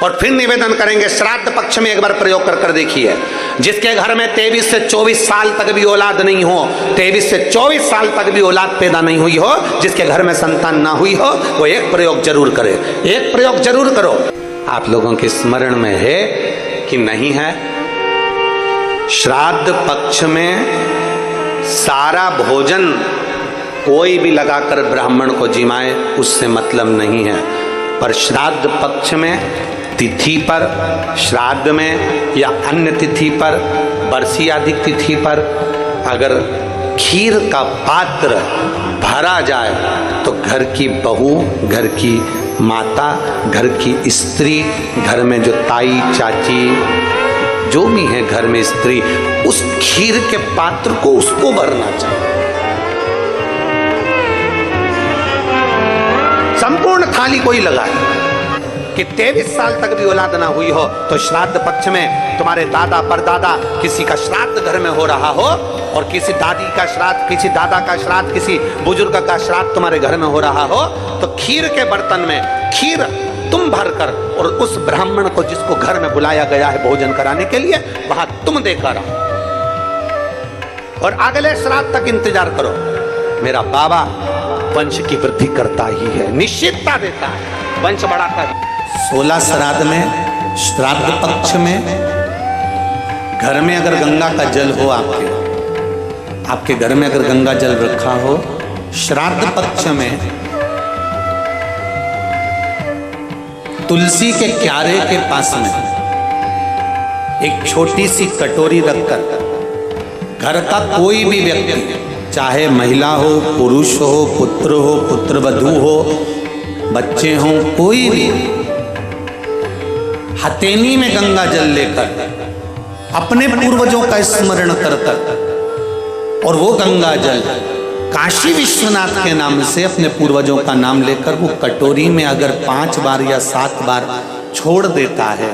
और फिर निवेदन करेंगे, श्राद्ध पक्ष में एक बार प्रयोग कर देखिए। जिसके घर में 23 से 24 साल तक भी औलाद नहीं हो, 23 से 24 साल तक भी औलाद पैदा नहीं हुई हो, जिसके घर में संतान ना हुई हो, वो एक प्रयोग जरूर करे, एक प्रयोग जरूर करो। आप लोगों के स्मरण में है कि नहीं है? श्राद्ध पक्ष में सारा भोजन कोई भी लगाकर ब्राह्मण को जिमाए, उससे मतलब नहीं है। पर श्राद्ध पक्ष में तिथि पर, श्राद्ध में या अन्य तिथि पर, बरसी आदि तिथि पर अगर खीर का पात्र भरा जाए तो घर की बहू, घर की माता, घर की स्त्री, घर में जो ताई चाची जो भी है घर में स्त्री, उस खीर के पात्र को उसको भरना चाहिए। संपूर्ण थाली कोई लगाए कि 23 साल तक भी औलाद ना हुई हो तो श्राद्ध पक्ष में तुम्हारे दादा परदादा किसी का श्राद्ध घर में हो रहा हो, और किसी दादी का श्राद्ध, किसी दादा का श्राद्ध, किसी बुजुर्ग का श्राद्ध तुम्हारे घर में हो रहा हो, तो खीर के बर्तन में खीर तुम भरकर और उस ब्राह्मण को जिसको घर में बुलाया गया है भोजन कराने के लिए, वहां तुम देकर आओ और अगले श्राद्ध तक इंतजार करो। मेरा बाबा वंश की वृद्धि करता ही है, निश्चितता देता है, वंश बढ़ाता है। 16 श्राद्ध में, श्राद्ध पक्ष में घर में अगर गंगा का जल हो, आपके घर में अगर गंगा जल रखा हो, श्राद्ध पक्ष में तुलसी के क्यारे के पास में एक छोटी सी कटोरी रखकर घर का कोई भी व्यक्ति, चाहे महिला हो, पुरुष हो, पुत्र वधू हो, बच्चे हों, कोई भी हथेली में गंगा जल लेकर अपने पूर्वजों का स्मरण कर और वो गंगा जल काशी विश्वनाथ के नाम से अपने पूर्वजों का नाम लेकर वो कटोरी में अगर 5 बार या 7 बार छोड़ देता है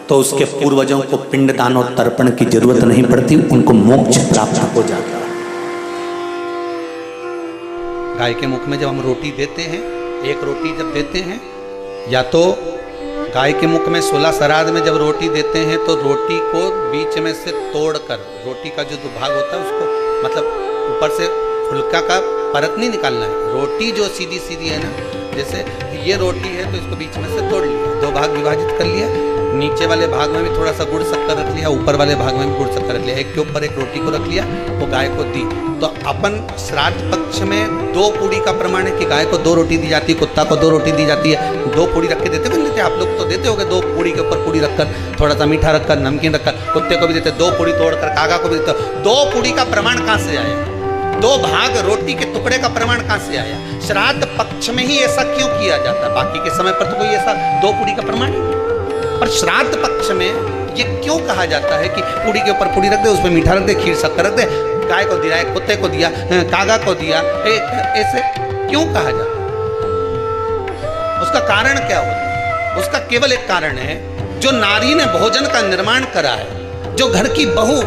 तो उसके पूर्वजों को पिंडदान और तर्पण की जरूरत नहीं पड़ती, उनको मोक्ष प्राप्त हो जाता है। गाय के मुख में जब हम रोटी देते हैं, एक रोटी जब देते हैं, या तो गाय के मुख में 16 श्राद्ध में जब रोटी देते हैं तो रोटी को बीच में से तोड़कर, रोटी का जो भाग होता है उसको, मतलब ऊपर से फुलका का परत नहीं निकालना है। रोटी जो सीधी सीधी है ना, जैसे ये रोटी है तो इसको बीच में से तोड़ लिया, 2 भाग विभाजित कर लिया, नीचे वाले भाग में भी थोड़ा सा गुड़ शक्कर रख लिया, ऊपर वाले भाग में भी गुड़ शक्कर रख लिया, एक के ऊपर एक रोटी को रख लिया, वो गाय को दी। तो अपन श्राद्ध पक्ष में 2 पूड़ी का प्रमाण है कि गाय को 2 रोटी दी जाती है, कुत्ता को 2 रोटी दी जाती है। 2 पूड़ी रख के देते नहीं देते? आप लोग तो देते होगे, 2 पूड़ी के ऊपर पूड़ी रखकर, थोड़ा सा मीठा रखकर, नमकीन रखकर, कुत्ते को भी देते, 2 पूड़ी तोड़कर कागा को भी देते। 2 पूड़ी का प्रमाण कहाँ से आया? 2 भाग रोटी के टुकड़े का प्रमाण कहाँ से आया? श्राद्ध पक्ष में ही ऐसा क्यों किया जाता है? बाकी के समय पर तो कोई ऐसा 2 पूड़ी का प्रमाण नहीं, पर श्राद्ध पक्ष में ये क्यों कहा जाता है कि पूड़ी के ऊपर पूड़ी रख दे, उसमें मीठा रख दे, खीर शक्कर रख दे, गाय को दिया, कुत्ते को दिया, कागा को दिया, ऐसे क्यों कहा जाता है? उसका कारण क्या होता है? उसका केवल एक कारण है, जो नारी ने भोजन का निर्माण करा है, जो घर की बहू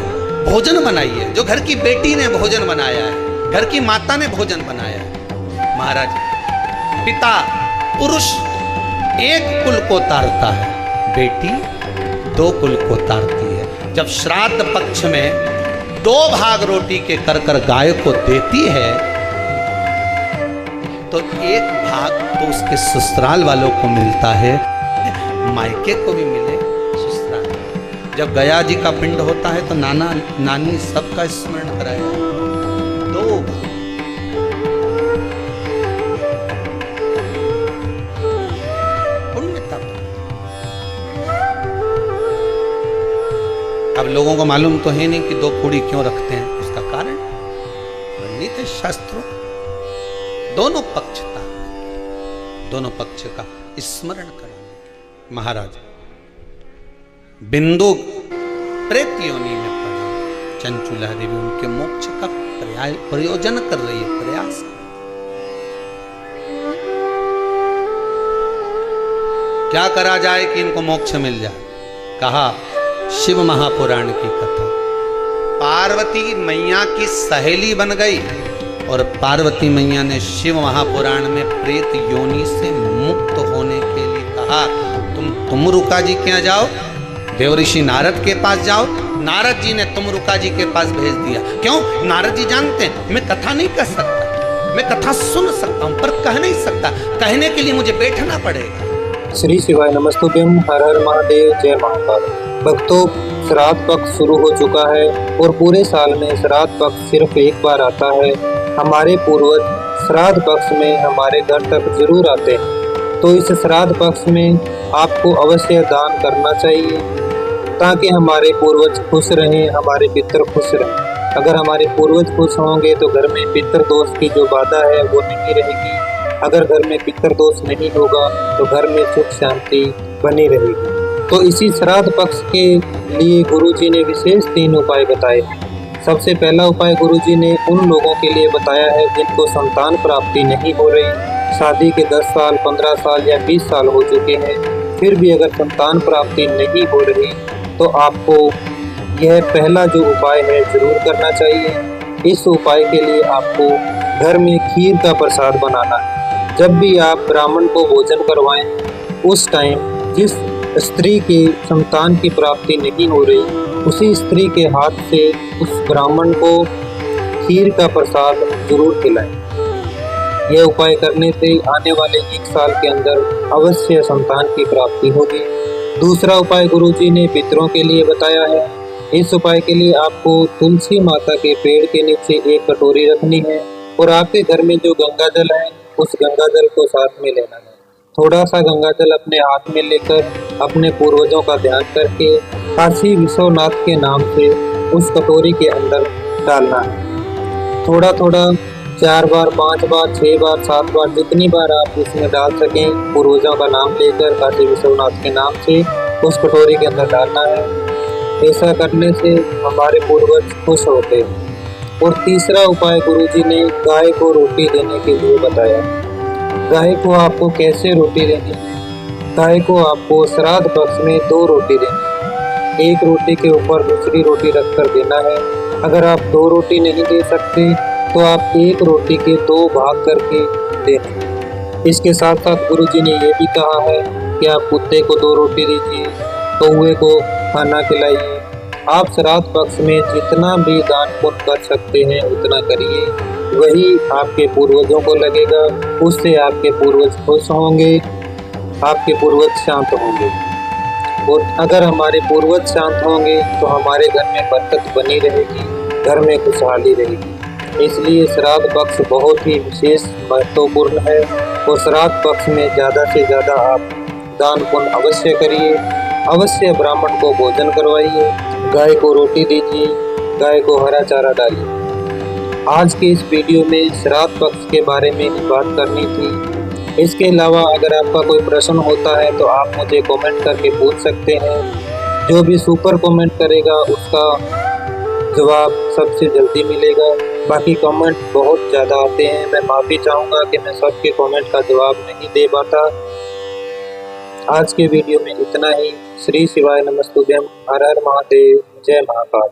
भोजन बनाई है, जो घर की बेटी ने भोजन बनाया है, घर की माता ने भोजन बनाया है। महाराज, पिता पुरुष एक कुल को तारता है, बेटी 2 कुल को तारती है। जब श्राद्ध पक्ष में 2 भाग रोटी के कर गाय को देती है तो 1 भाग तो उसके ससुराल वालों को मिलता है, मायके को भी मिले, ससुराल। जब गया जी का पिंड होता है तो नाना नानी सबका स्मरण कराया, 2 भाग। अब लोगों को मालूम तो है नहीं कि 2 पूड़ी क्यों रखते हैं, इसका कारण वर्णित है शास्त्रों। दोनों पक्ष का स्मरण कराने। महाराज, बिंदु प्रेत योनि में पड़ा चंचुला देवी उनके मोक्ष का प्रयोजन कर रही है, प्रयास। क्या करा जाए कि इनको मोक्ष मिल जाए? कहा शिव महापुराण की कथा। पार्वती मैया की सहेली बन गई और पार्वती मैया ने शिव महापुराण में प्रेत योनि से मुक्त होने के लिए कहा, तुम तुम रुका जी के यहाँ जाओ, देवऋषि नारद के पास जाओ। नारद जी ने तुम रुका जी के पास भेज दिया। क्यों? नारद जी जानते हैं मैं कथा नहीं कर सकता, मैं कथा सुन सकता हूं पर कह नहीं सकता, कहने के लिए मुझे बैठना पड़ेगा। श्री शिवाय नमस्तुभ्यम। हर हर महादेव, जय महाकाल। भक्तों, श्राद्ध पक्ष शुरू हो चुका है और पूरे साल में श्राद्ध पक्ष सिर्फ एक बार आता है। हमारे पूर्वज श्राद्ध पक्ष में हमारे घर तक जरूर आते हैं, तो इस श्राद्ध पक्ष में आपको अवश्य दान करना चाहिए ताकि हमारे पूर्वज खुश रहें, हमारे पितर खुश रहें। अगर हमारे पूर्वज खुश होंगे तो घर में पितर दोष की जो बाधा है वो नहीं रहेगी। अगर घर में पितर दोष नहीं होगा तो घर में सुख शांति बनी रहेगी। तो इसी श्राद्ध पक्ष के लिए गुरुजी ने विशेष 3 उपाय बताए हैं। सबसे पहला उपाय गुरुजी ने उन लोगों के लिए बताया है जिनको संतान प्राप्ति नहीं हो रही, शादी के 10 साल, 15 साल या 20 साल हो चुके हैं, फिर भी अगर संतान प्राप्ति नहीं हो रही तो आपको यह पहला जो उपाय है जरूर करना चाहिए। इस उपाय के लिए आपको घर में खीर का प्रसाद बनाना है। जब भी आप ब्राह्मण को भोजन करवाएं, उस टाइम जिस स्त्री की संतान की प्राप्ति नहीं हो रही, उसी स्त्री के हाथ से उस ब्राह्मण को खीर का प्रसाद जरूर खिलाएं। यह उपाय करने से आने वाले 1 साल के अंदर अवश्य संतान की प्राप्ति होगी। दूसरा उपाय गुरुजी ने पितरों के लिए बताया है। इस उपाय के लिए आपको तुलसी माता के पेड़ के नीचे एक कटोरी रखनी है और आपके घर में जो गंगा जल है उस गंगा जल को साथ में लेना है। थोड़ा सा गंगा जल अपने हाथ में लेकर अपने पूर्वजों का ध्यान करके काशी विश्वनाथ के नाम से उस कटोरी के अंदर डालना है। थोड़ा थोड़ा 4 बार, 5 बार, 6 बार, 7 बार, जितनी बार आप इसमें डाल सकें, पूर्वजों का नाम लेकर काशी विश्वनाथ के नाम से उस कटोरी के अंदर डालना है। ऐसा करने से हमारे पूर्वज खुश होते हैं। और तीसरा उपाय गुरुजी ने गाय को रोटी देने के लिए बताया। गाय को आपको कैसे रोटी देनी है? गाय को आपको श्राद्ध पक्ष में 2 रोटी देनी है। एक रोटी के ऊपर दूसरी रोटी रखकर देना है। अगर आप 2 रोटी नहीं दे सकते तो आप 1 रोटी के 2 भाग करके दें। इसके साथ साथ गुरुजी ने यह भी कहा है कि आप कुत्ते को 2 रोटी दीजिए, कौवे को खाना खिलाइए। आप श्राद्ध पक्ष में जितना भी दान पुण्य कर सकते हैं उतना करिए, वही आपके पूर्वजों को लगेगा। उससे आपके पूर्वज खुश होंगे, आपके पूर्वज शांत होंगे। और अगर हमारे पूर्वज शांत होंगे तो हमारे घर में बरकत बनी रहेगी, घर में खुशहाली रहेगी। इसलिए श्राद्ध पक्ष बहुत ही विशेष महत्वपूर्ण है और श्राद्ध पक्ष में ज़्यादा से ज़्यादा आप दान पुण्य अवश्य करिए। अवश्य ब्राह्मण को भोजन करवाइए, गाय को रोटी दीजिए, गाय को हरा चारा डालिए। आज के इस वीडियो में श्राद्ध पक्ष के बारे में ही बात करनी थी। इसके अलावा अगर आपका कोई प्रश्न होता है तो आप मुझे कमेंट करके पूछ सकते हैं। जो भी सुपर कमेंट करेगा उसका जवाब सबसे जल्दी मिलेगा। बाकी कमेंट बहुत ज़्यादा आते हैं, मैं माफ़ी चाहूँगा कि मैं सबके कमेंट का जवाब नहीं दे पाता। आज के वीडियो में इतना ही। श्री शिवाय नमस्तुभ्यम। हर हर महादेव, जय महाकाल।